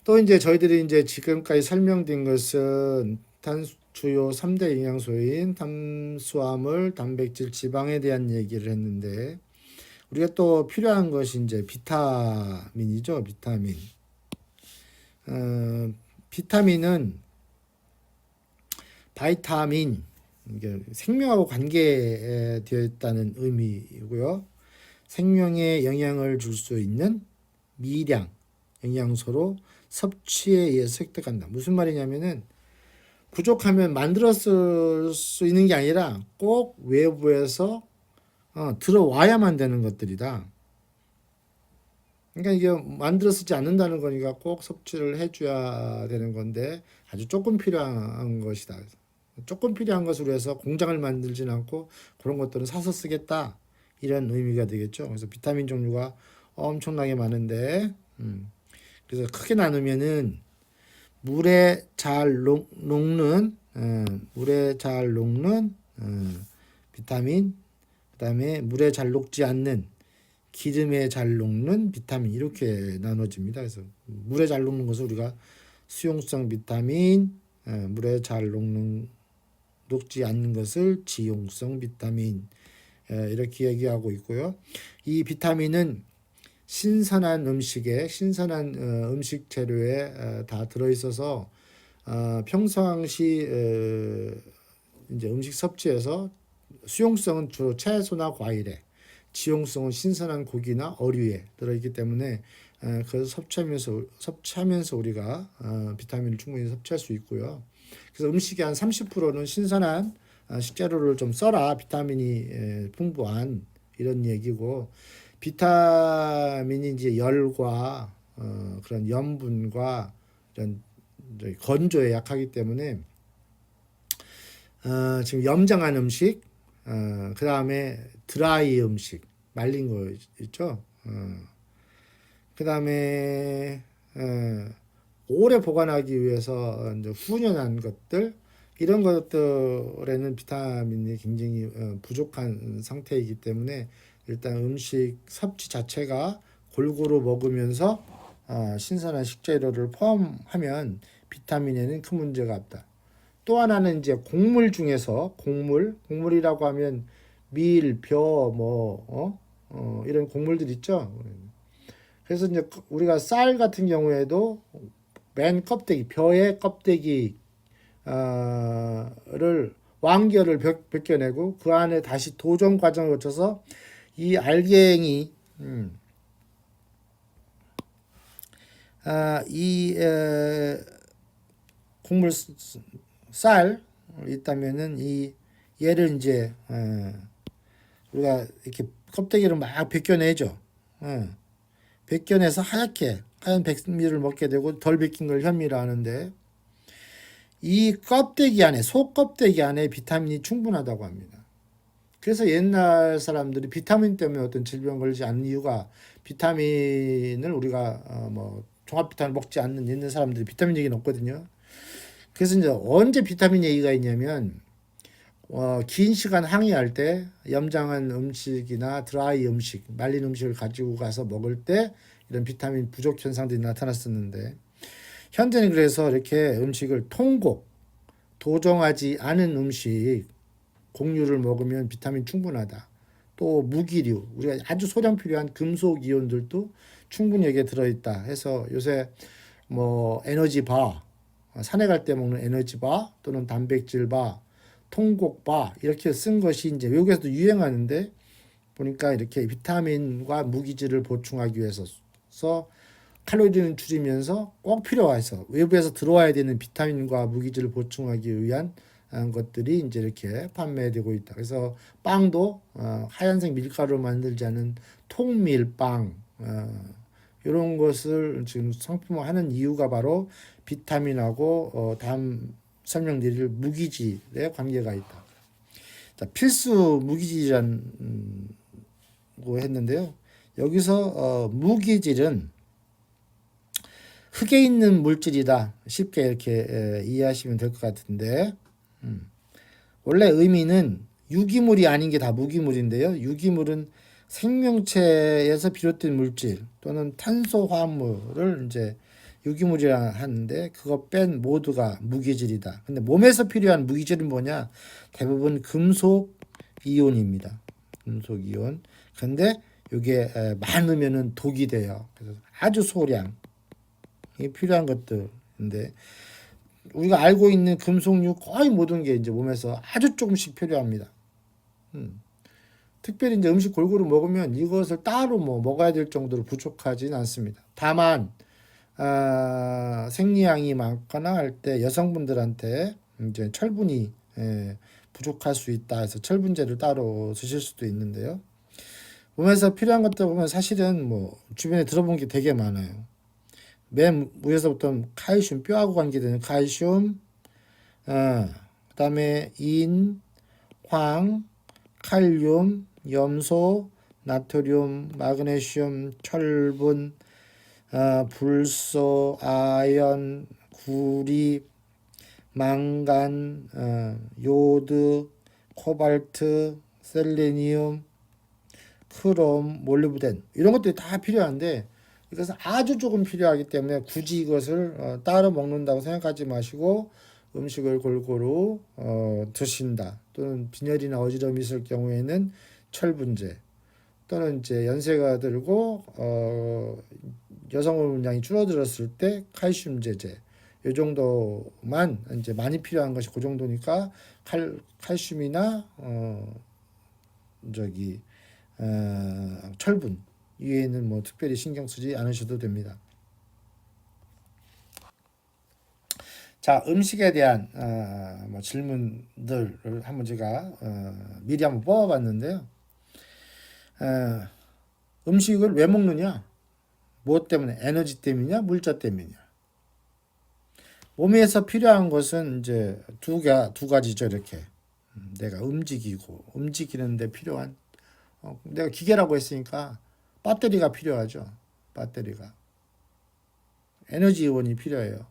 또 이제 저희들이 이제 지금까지 설명드린 것은 주요 3대 영양소인 탄수화물, 단백질, 지방에 대한 얘기를 했는데 우리가 또 필요한 것이 이제 비타민이죠. 비타민. 비타민은 바이타민, 이게 생명하고 관계되어 있다는 의미이고요. 생명에 영향을 줄 수 있는 미량 영양소로 섭취에 의해서 획득한다. 무슨 말이냐면은 부족하면 만들었을 수 있는 게 아니라 꼭 외부에서 들어와야만 되는 것들이다. 그러니까 이게 만들어 쓰지 않는다는 거니까 꼭 섭취를 해줘야 되는 건데 아주 조금 필요한 것이다. 조금 필요한 것으로 해서 공장을 만들진 않고 그런 것들은 사서 쓰겠다. 이런 의미가 되겠죠. 그래서 비타민 종류가 엄청나게 많은데, 그래서 크게 나누면은 물에 잘 녹는, 물에 잘 녹는 비타민, 그다음에 물에 잘 녹지 않는 기름에 잘 녹는 비타민 이렇게 나눠집니다. 그래서 물에 잘 녹는 것을 우리가 수용성 비타민, 물에 잘 녹지 않는 것을 지용성 비타민 이렇게 얘기하고 있고요. 이 비타민은 신선한 음식에 신선한 음식 재료에 다 들어있어서 평상시 이제 음식 섭취에서 수용성은 주로 채소나 과일에, 지용성은 신선한 고기나 어류에 들어있기 때문에 그래서 섭취하면서 우리가 비타민을 충분히 섭취할 수 있고요. 그래서 음식의 한 30%는 신선한 식재료를 좀 써라 비타민이 풍부한 이런 얘기고 비타민이 이제 열과 그런 염분과 이런 건조에 약하기 때문에 지금 염장한 음식 그 다음에 드라이 음식 말린 거 있죠. 그 다음에 오래 보관하기 위해서 이제 훈연한 것들 이런 것들에는 비타민이 굉장히 부족한 상태이기 때문에 일단 음식 섭취 자체가 골고루 먹으면서 신선한 식재료를 포함하면 비타민에는 큰 문제가 없다. 또 하나는 이제 곡물 중에서 곡물이라고 하면 밀, 이런 곡물들 있죠. 그래서 이제 우리가 쌀 같은 경우에도 맨 껍데기, 벼의 껍데기를 완결을 벗겨내고 그 안에 다시 도정 과정을 거쳐서 이 알갱이, 곡물 쌀 있다면은 얘를 이제 우리가 이렇게 껍데기를 막 벗겨내죠. 벗겨내서 하얀 백미를 먹게 되고 덜 벗긴 걸 현미라 하는데 이 껍데기 안에 속 껍데기 안에 비타민이 충분하다고 합니다. 그래서 옛날 사람들이 비타민 때문에 어떤 질병 걸리지 않는 이유가 비타민을 우리가 종합 비타민 먹지 않는 옛날 사람들이 비타민 얘기는 없거든요. 그래서 이제 언제 비타민 얘기가 있냐면 긴 시간 항해할 때 염장한 음식이나 드라이 음식, 말린 음식을 가지고 가서 먹을 때 이런 비타민 부족 현상들이 나타났었는데 현재는 그래서 이렇게 음식을 도정하지 않은 음식, 곡류를 먹으면 비타민 충분하다. 또 무기류, 우리가 아주 소량 필요한 금속 이온들도 충분히 여기에 들어있다 해서 요새 에너지바, 산에 갈 때 먹는 에너지바 또는 단백질바, 통곡바 이렇게 쓴 것이 이제 외국에서도 유행하는데 보니까 이렇게 비타민과 무기질을 보충하기 위해서 칼로리는 줄이면서 꼭 필요해서 외부에서 들어와야 되는 비타민과 무기질을 보충하기 위한 것들이 이제 이렇게 판매되고 있다. 그래서 빵도 하얀색 밀가루로 만들지 않은 통밀빵 이런 것을 지금 상품화하는 이유가 바로 비타민하고 다음 설명드릴 무기질의 관계가 있다. 자, 필수 무기질이라고 했는데요. 여기서 무기질은 흙에 있는 물질이다. 쉽게 이렇게 이해하시면 될 것 같은데 원래 의미는 유기물이 아닌 게 다 무기물인데요. 유기물은 생명체에서 비롯된 물질 또는 탄소 화합물을 이제 유기물이라 하는데 그거 뺀 모두가 무기질이다. 근데 몸에서 필요한 무기질은 뭐냐? 대부분 금속 이온입니다. 금속 이온. 근데 이게 많으면은 독이 돼요. 그래서 아주 소량이 필요한 것들인데 우리가 알고 있는 금속류 거의 모든 게 이제 몸에서 아주 조금씩 필요합니다. 특별히 이제 음식 골고루 먹으면 이것을 따로 뭐 먹어야 될 정도로 부족하진 않습니다. 다만 생리량이 많거나 할 때 여성분들한테 이제 철분이 부족할 수 있다 해서 철분제를 따로 드실 수도 있는데요. 몸에서 필요한 것들 보면 사실은 뭐 주변에 들어본 게 되게 많아요. 맨 위에서부터 칼슘, 뼈하고 관계되는 칼슘, 그다음에 인, 황, 칼륨, 염소, 나트륨, 마그네슘, 철분, 불소, 아연, 구리, 망간, 요드, 코발트, 셀레니움, 크롬, 몰리브덴 이런 것들이 다 필요한데 이것은 아주 조금 필요하기 때문에 굳이 이것을 따로 먹는다고 생각하지 마시고 음식을 골고루 드신다. 또는 빈혈이나 어지럼이 있을 경우에는 철분제 또는 이제 연세가 들고 여성 호르몬량이 줄어들었을 때 칼슘 제제 이 정도만 이제 많이 필요한 것이 그 정도니까 칼슘이나 저기 철분 이외에는 뭐 특별히 신경 쓰지 않으셔도 됩니다. 자, 음식에 대한 뭐 질문들을 한번 제가 미리 한번 뽑아봤는데요. 음식을 왜 먹느냐? 무엇 때문에? 에너지 때문이냐? 물자 때문이냐? 몸에서 필요한 것은 이제 두 가지죠. 이렇게 내가 움직이는데 필요한 내가 기계라고 했으니까 배터리가 필요하죠. 배터리가 에너지 이온이 필요해요.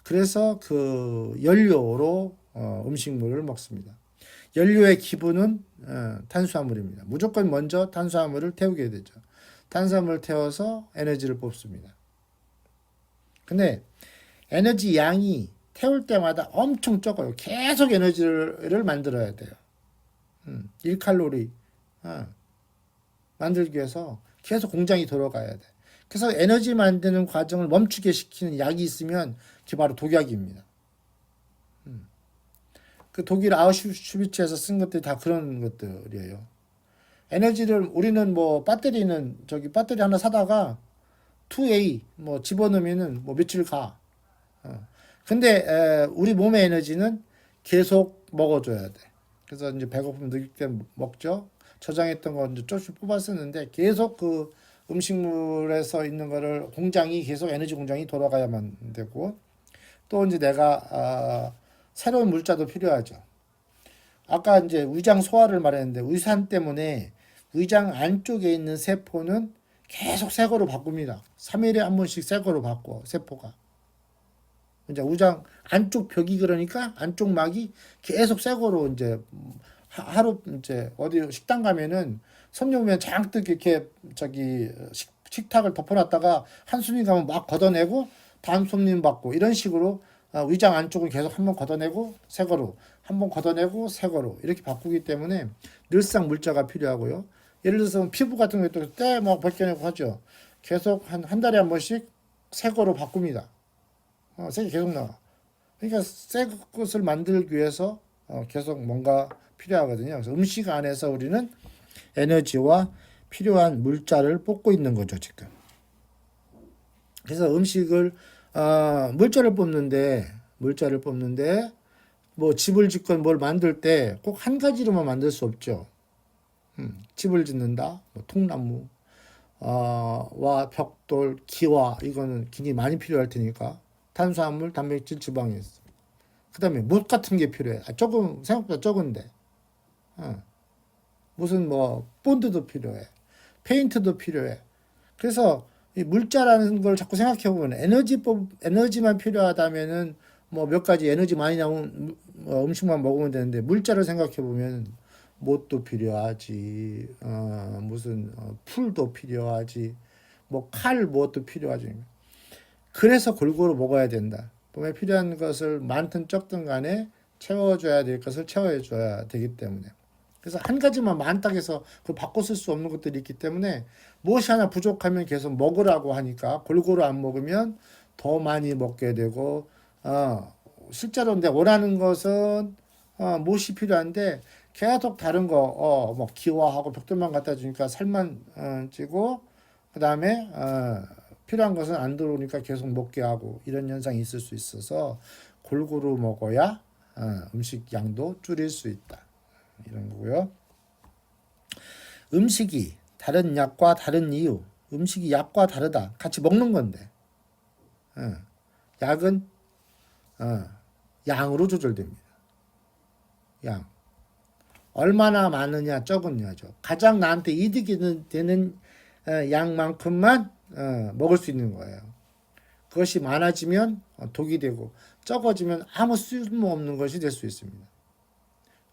그래서 그 연료로 음식물을 먹습니다. 연료의 기본은 탄수화물입니다. 무조건 먼저 탄수화물을 태우게 되죠. 탄수화물을 태워서 에너지를 뽑습니다. 근데 에너지 양이 태울 때마다 엄청 적어요. 계속 에너지를 만들어야 돼요. 1칼로리 만들기 위해서 계속 공장이 돌아가야 돼. 그래서 에너지 만드는 과정을 멈추게 시키는 약이 있으면 그게 바로 독약입니다. 그 독일 아우슈비츠에서 쓴 것들이 다 그런 것들이에요. 에너지를 우리는 뭐 배터리는 저기 배터리 하나 사다가 2A 뭐 집어넣으면은 뭐 며칠 가. 근데 우리 몸의 에너지는 계속 먹어줘야 돼. 그래서 이제 배고프면 느낄 때 먹죠. 저장했던 거 이제 조금씩 뽑아 쓰는데 계속 그 음식물에서 있는 거를 공장이 계속 에너지 공장이 돌아가야만 되고 또 이제 내가 새로운 물자도 필요하죠. 아까 이제 위장 소화를 말했는데 위산 때문에 위장 안쪽에 있는 세포는 계속 새 거로 바꿉니다. 3일에 한 번씩 새 거로 바꿔 세포가. 이제 위장 안쪽 벽이 그러니까 안쪽 막이 계속 새 거로 이제 하루 이제 어디 식당 가면은 손님 오면 장뜩 이렇게 저기 식탁을 덮어놨다가 한숨이 가면 막 걷어내고 다음 손님 받고 이런 식으로 위장 안쪽을 계속 한번 걷어내고 새 거로 한번 걷어내고 새 거로 이렇게 바꾸기 때문에 늘상 물자가 필요하고요. 예를 들어서 피부 같은 것도 때 막 벗겨내고 하죠. 계속 한 달에 한 번씩 새 거로 바꿉니다. 색이 계속 나와. 그러니까 새 것을 만들기 위해서 계속 뭔가 필요하거든요. 그래서 음식 안에서 우리는 에너지와 필요한 물자를 뽑고 있는 거죠, 지금. 그래서 음식을 물자를 뽑는데 뭐 집을 짓건 뭘 만들 때 꼭 한 가지로만 만들 수 없죠. 집을 짓는다, 뭐 통나무, 와 벽돌, 기와 이거는 굉장히 많이 필요할 테니까 탄수화물, 단백질, 지방이 있어. 그다음에 못 같은 게 필요해. 조금 생각보다 적은데 무슨 뭐 본드도 필요해, 페인트도 필요해. 그래서 이 물자라는 걸 자꾸 생각해 보면 에너지만 필요하다면은 뭐 몇 가지 에너지 많이 나온 음식만 먹으면 되는데 물자를 생각해 보면 못도 필요하지, 무슨 풀도 필요하지, 뭐 칼 무엇도 필요하지. 그래서 골고루 먹어야 된다. 몸에 필요한 것을 많든 적든 간에 채워줘야 될 것을 채워줘야 되기 때문에. 그래서 한 가지만 많다고 해서 그걸 바꿔 쓸 수 없는 것들이 있기 때문에 무엇이 하나 부족하면 계속 먹으라고 하니까 골고루 안 먹으면 더 많이 먹게 되고, 실제로 근데 원하는 것은 무엇이 필요한데 계속 다른 거, 뭐 기와하고 벽돌만 갖다 주니까 살만 찌고, 그 다음에 필요한 것은 안 들어오니까 계속 먹게 하고 이런 현상이 있을 수 있어서 골고루 먹어야 음식 양도 줄일 수 있다. 이런 거고요. 음식이 다른 약과 다른 이유. 음식이 약과 다르다. 같이 먹는 건데. 약은 양으로 조절됩니다. 양. 얼마나 많으냐 적으냐죠. 가장 나한테 이득이 되는 양만큼만 먹을 수 있는 거예요. 그것이 많아지면 독이 되고 적어지면 아무 쓸모없는 것이 될 수 있습니다.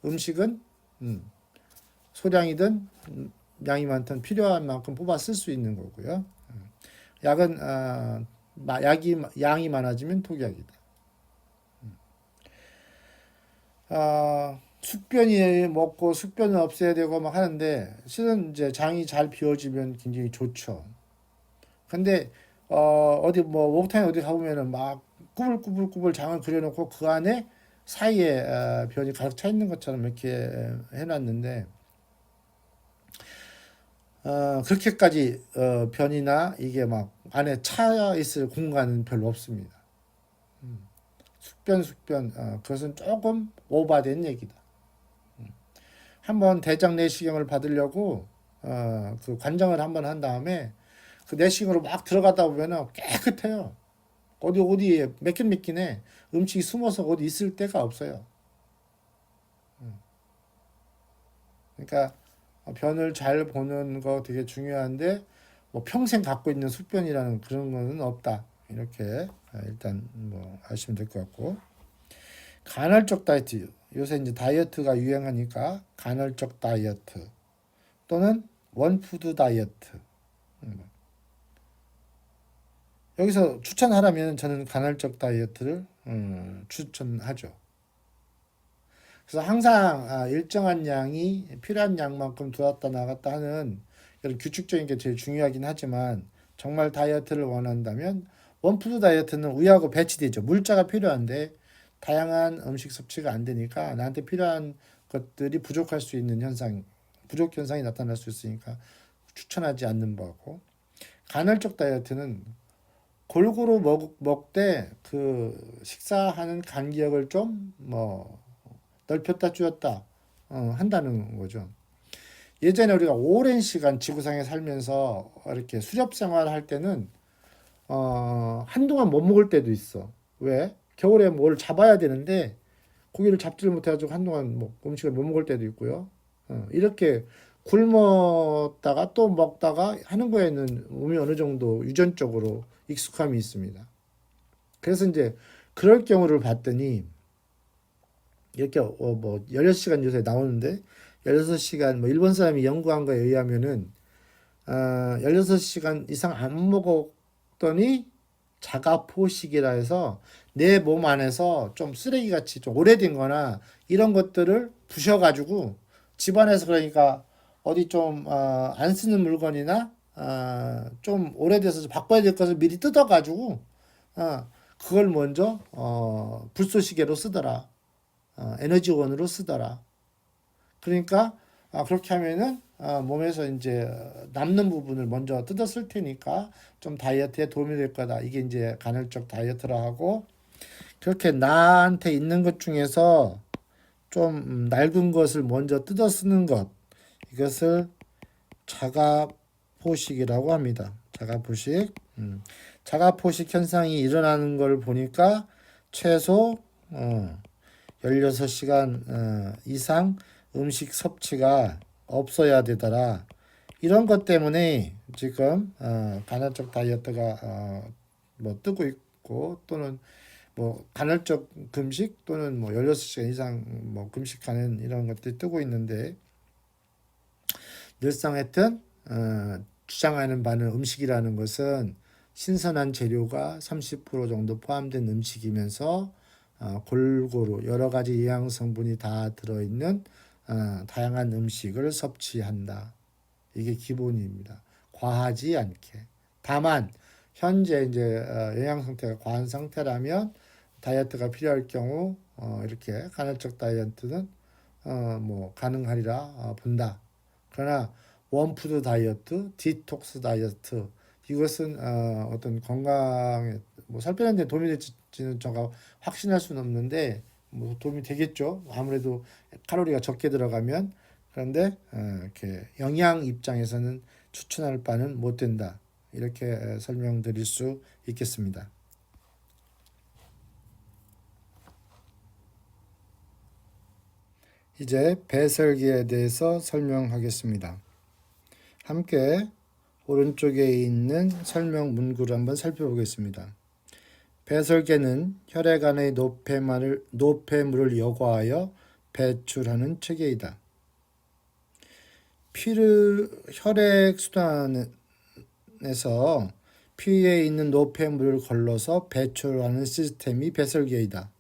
음식은 소량이든 양이 많든 필요한 만큼 뽑아 쓸 수 있는 거고요. 약은 양이 많아지면 독약이다. 숙변이 먹고 숙변을 없애야 되고 막 하는데 실은 이제 장이 잘 비워지면 굉장히 좋죠. 근데 어디 뭐 목욕탕에 어디 가보면은 막 꾸불꾸불꾸불 장을 그려놓고 그 안에 사이에 변이 가득 차 있는 것처럼 이렇게 해놨는데 그렇게까지 변이나 이게 막 안에 차 있을 공간은 별로 없습니다. 숙변 그것은 조금 오바된 얘기다. 한번 대장 내시경을 받으려고 그 관정을 한번 한 다음에 그 내시경으로 막 들어가다 보면은 깨끗해요. 어디에 맥긴 해. 음식이 숨어서 어디 있을 데가 없어요. 그러니까 변을 잘 보는 거 되게 중요한데 뭐 평생 갖고 있는 숙변이라는 그런 거는 없다. 이렇게 일단 뭐 아시면 될 것 같고. 간헐적 다이어트. 요새 이제 다이어트가 유행하니까 간헐적 다이어트 또는 원푸드 다이어트. 여기서 추천하라면 저는 간헐적 다이어트를 추천하죠. 그래서 항상 일정한 양이 필요한 양만큼 들어왔다 나갔다 하는 이런 규칙적인 게 제일 중요하긴 하지만 정말 다이어트를 원한다면 원푸드 다이어트는 우유하고 배치되죠. 물자가 필요한데 다양한 음식 섭취가 안 되니까 나한테 필요한 것들이 부족할 수 있는 부족 현상이 나타날 수 있으니까 추천하지 않는 바고 간헐적 다이어트는 골고루 먹되 그 식사하는 간격을 좀 뭐 넓혔다 줄였다 한다는 거죠. 예전에 우리가 오랜 시간 지구상에 살면서 이렇게 수렵 생활할 때는 한동안 못 먹을 때도 있어. 왜? 겨울에 뭘 잡아야 되는데 고기를 잡지를 못해가지고 한동안 뭐 음식을 못 먹을 때도 있고요. 이렇게 굶었다가 또 먹다가 하는 거에는 몸이 어느 정도 유전적으로 익숙함이 있습니다. 그래서 이제 그럴 경우를 봤더니 이렇게 뭐 16시간 요새 나오는데 16시간 뭐 일본 사람이 연구한 거에 의하면은 16시간 이상 안 먹었더니 자가포식이라 해서 내 몸 안에서 좀 쓰레기같이 좀 오래된 거나 이런 것들을 부셔가지고 집안에서 그러니까 어디 좀 안 쓰는 물건이나 좀 오래돼서 바꿔야 될 것을 미리 뜯어가지고 그걸 먼저 불쏘시개로 쓰더라. 에너지원으로 쓰더라. 그러니까 그렇게 하면은 몸에서 이제 남는 부분을 먼저 뜯었을 테니까 좀 다이어트에 도움이 될 거다. 이게 이제 간헐적 다이어트라 하고 그렇게 나한테 있는 것 중에서 좀 낡은 것을 먼저 뜯어 쓰는 것 이것을 자가포식이라고 합니다. 자가포식. 자가포식 현상이 일어나는 걸 보니까 최소 16시간 이상 음식 섭취가 없어야 되더라. 이런 것 때문에 지금 간헐적 다이어트가 뭐 뜨고 있고 또는 뭐 간헐적 금식 또는 뭐 16시간 이상 뭐 금식하는 이런 것들이 뜨고 있는데 늘상 하여튼 주장하는 바는 음식이라는 것은 신선한 재료가 30% 정도 포함된 음식이면서 골고루 여러 가지 영양 성분이 다 들어있는 다양한 음식을 섭취한다. 이게 기본입니다. 과하지 않게. 다만 현재 이제 영양 상태가 과한 상태라면 다이어트가 필요할 경우 이렇게 간헐적 다이어트는 뭐 가능하리라 본다. 그러나 원푸드 다이어트, 디톡스 다이어트 이것은 어떤 건강에 뭐 살 빼는 데 도움이 될지는 제가 확신할 수는 없는데 뭐 도움이 되겠죠. 아무래도 칼로리가 적게 들어가면. 그런데 이렇게 영양 입장에서는 추천할 바는 못 된다. 이렇게 설명드릴 수 있겠습니다. 이제 배설기에 대해서 설명하겠습니다. 함께 오른쪽에 있는 설명 문구를 한번 살펴보겠습니다. 배설계는 혈액 안의 노폐물을 여과하여 배출하는 체계이다. 혈액 수단에서 피에 있는 노폐물을 걸러서 배출하는 시스템이 배설계이다.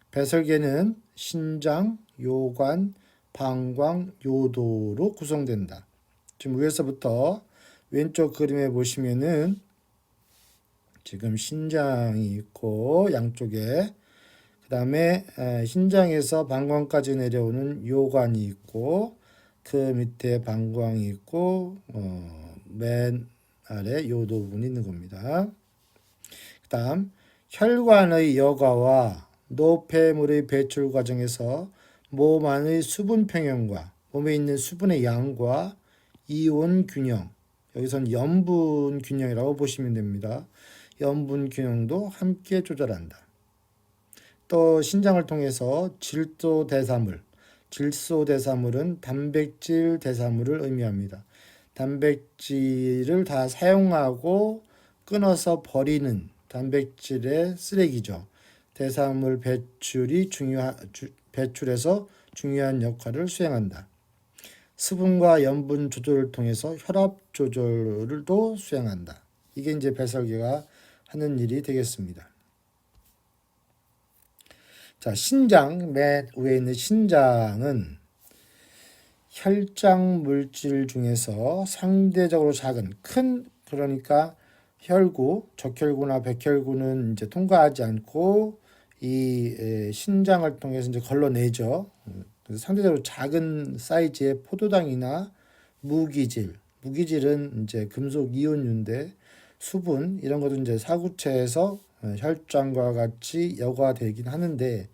배설계는 신장, 요관, 방광, 요도로 구성된다. 지금 위에서부터 왼쪽 그림에 보시면은 지금 신장이 있고 양쪽에 그 다음에 신장에서 방광까지 내려오는 요관이 있고 그 밑에 방광이 있고 맨 아래 요도 부분이 있는 겁니다. 그 다음 혈관의 여과와 노폐물의 배출 과정에서 몸 안의 수분 평형과 몸에 있는 수분의 양과 이온 균형, 여기서는 염분 균형이라고 보시면 됩니다. 염분 균형도 함께 조절한다. 또 신장을 통해서 질소대사물은 단백질 대사물을 의미합니다. 단백질을 다 사용하고 끊어서 버리는 단백질의 쓰레기죠. 대사물 배출에서 중요한 역할을 수행한다. 수분과 염분 조절을 통해서 혈압 조절도 수행한다. 이게 이제 배설계가 하는 일이 되겠습니다. 자, 신장, 맨 위에 있는 신장은 혈장 물질 중에서 상대적으로 작은 그러니까 혈구, 적혈구나 백혈구는 이제 통과하지 않고 이 신장을 통해서 이제 걸러내죠. 그래서 상대적으로 작은 사이즈의 포도당이나 무기질은 이제 금속 이온유인데 수분 이런 것도 이제 사구체에서 혈장과 같이 여과되긴 하는데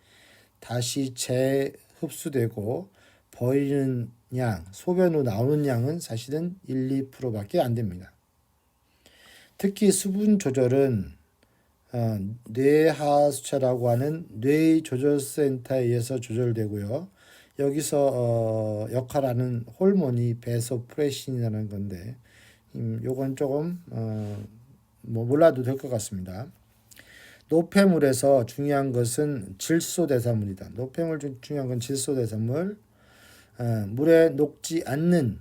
다시 재흡수되고 버리는 양, 소변으로 나오는 양은 사실은 1, 2%밖에 안 됩니다. 특히 수분 조절은 뇌하수체라고 하는 뇌조절센터에 의해서 조절되고요. 여기서 역할하는 호르몬이 베소프레신이라는 건데 요건 조금 뭐 몰라도 될 것 같습니다. 노폐물에서 중요한 것은 질소대사물이다. 노폐물 중 중요한 건 질소대사물. 물에 녹지 않는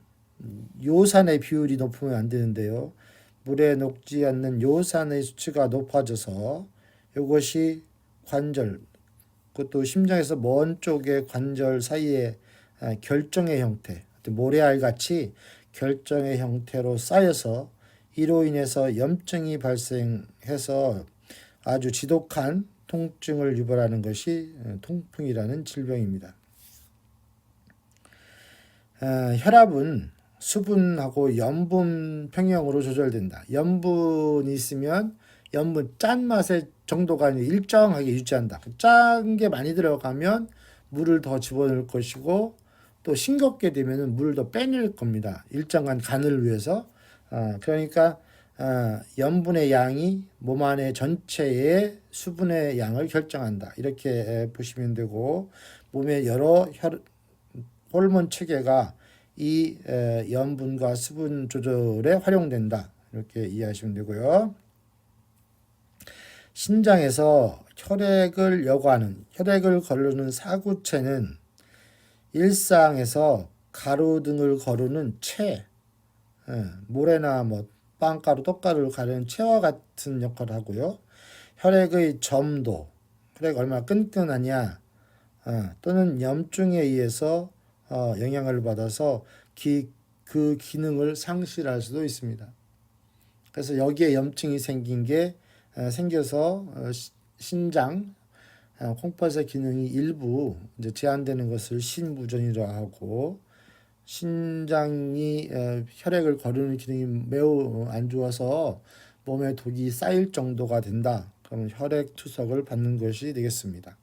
요산의 비율이 높으면 안 되는데요. 물에 녹지 않는 요산의 수치가 높아져서 이것이 관절, 그것도 심장에서 먼 쪽의 관절 사이에 결정의 형태, 모래알 같이 결정의 형태로 쌓여서 이로 인해서 염증이 발생해서 아주 지독한 통증을 유발하는 것이 통풍이라는 질병입니다. 혈압은 수분하고 염분 평형으로 조절된다. 염분이 있으면 염분 짠맛의 정도가 일정하게 유지한다. 짠 게 많이 들어가면 물을 더 집어넣을 것이고 또 싱겁게 되면 물을 더 빼낼 겁니다. 일정한 간을 위해서. 그러니까 염분의 양이 몸 안의 전체의 수분의 양을 결정한다. 이렇게 보시면 되고 몸의 여러 호르몬 체계가 이 염분과 수분 조절에 활용된다. 이렇게 이해하시면 되고요. 신장에서 혈액을 거르는 사구체는 일상에서 가로등을 거르는 모래나 뭐 빵가루, 떡가루를 가르는 채와 같은 역할을 하고요. 혈액의 점도, 혈액 얼마나 끈끈하냐, 또는 염증에 의해서 영향을 받아서 그 기능을 상실할 수도 있습니다. 그래서 여기에 염증이 생겨서 신장, 콩팥의 기능이 일부 이제 제한되는 것을 신부전이라 하고, 신장이 혈액을 거르는 기능이 매우 안 좋아서 몸에 독이 쌓일 정도가 된다. 그러면 혈액 투석을 받는 것이 되겠습니다.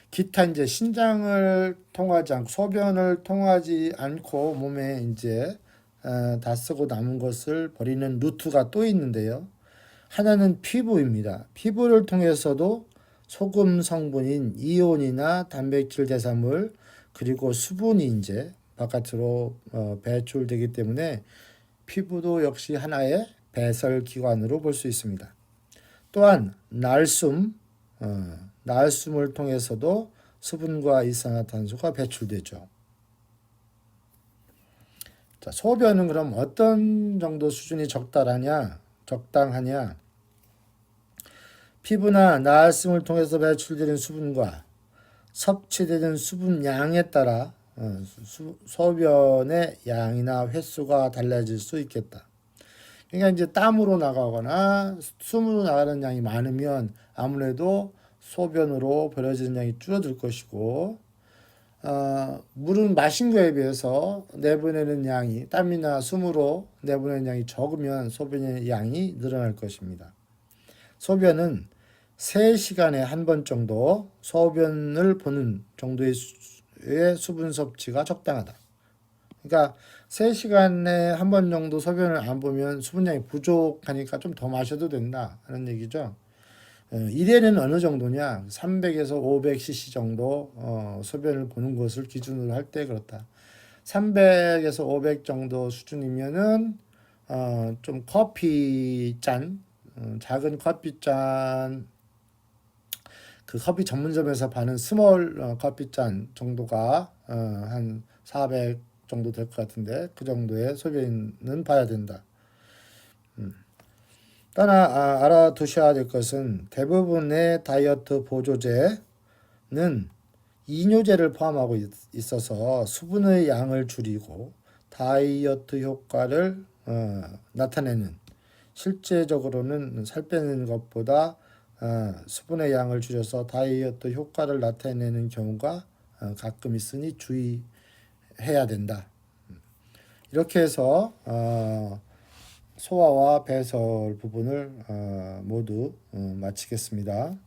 기타 이제 신장을 통하지 않고 소변을 통하지 않고 몸에 이제 다 쓰고 남은 것을 버리는 루트가 또 있는데요. 하나는 피부입니다. 피부를 통해서도 소금 성분인 이온이나 단백질 대사물 그리고 수분이 이제 바깥으로 배출되기 때문에 피부도 역시 하나의 배설 기관으로 볼 수 있습니다. 또한 날숨을 통해서도 수분과 이산화탄소가 배출되죠. 자, 소변은 그럼 어떤 정도 수준이 적당하냐? 피부나 나알숨을 통해서 배출되는 수분과 섭취되는 수분 양에 따라 소변의 양이나 횟수가 달라질 수 있겠다. 그러니까 이제 땀으로 나가거나 숨으로 나가는 양이 많으면 아무래도 소변으로 버려지는 양이 줄어들 것이고, 물은 마신 거에 비해서 내보내는 양이 땀이나 숨으로 내보내는 양이 적으면 소변의 양이 늘어날 것입니다. 소변은 3시간에 한 번 정도 소변을 보는 정도의 수분 섭취가 적당하다. 그러니까 3시간에 한 번 정도 소변을 안 보면 수분량이 부족하니까 좀 더 마셔도 된다 하는 얘기죠. 일에는 어느 정도냐? 300에서 500cc 정도 소변을 보는 것을 기준으로 할 때 그렇다. 300에서 500 정도 수준이면은 좀 커피잔, 작은 커피잔, 그 커피 전문점에서 파는 스몰 커피잔 정도가 한 400 정도 될 것 같은데 그 정도의 소변은 봐야 된다. 또 하나 알아두셔야 될 것은 대부분의 다이어트 보조제는 이뇨제를 포함하고 있어서 수분의 양을 줄이고 다이어트 효과를 나타내는, 실제적으로는 살 빼는 것보다 수분의 양을 줄여서 다이어트 효과를 나타내는 경우가 가끔 있으니 주의해야 된다. 이렇게 해서 소화와 배설 부분을 모두 마치겠습니다.